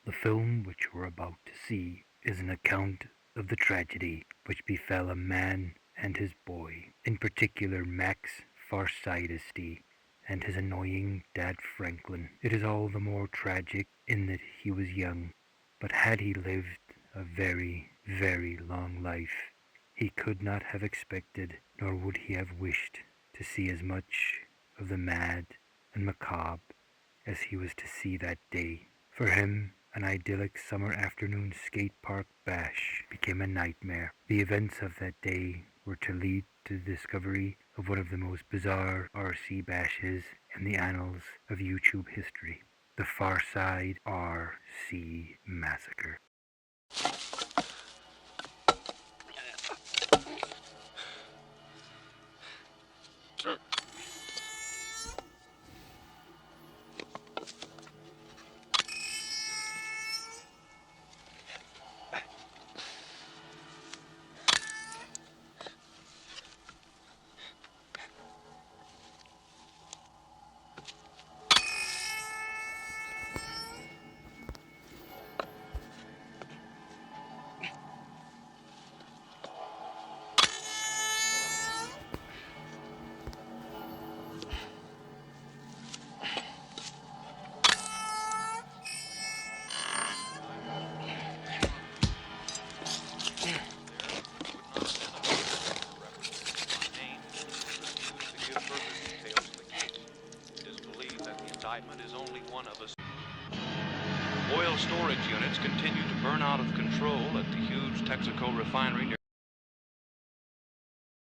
The film which you are about to see is an account of the tragedy which befell a man and his boy, in particular Max Farsidesty and his annoying dad Franklin. It is all the more tragic in that he was young, but had he lived a very, very long life, he could not have expected, nor would he have wished, to see as much of the mad and macabre as he was to see that day. For him, an idyllic summer afternoon skate park bash became a nightmare. The events of that day were to lead to the discovery of one of the most bizarre RC bashes in the annals of YouTube history, the Farside RC Massacre. Is only one of us. Oil storage units continue to burn out of control at the huge Texaco refinery near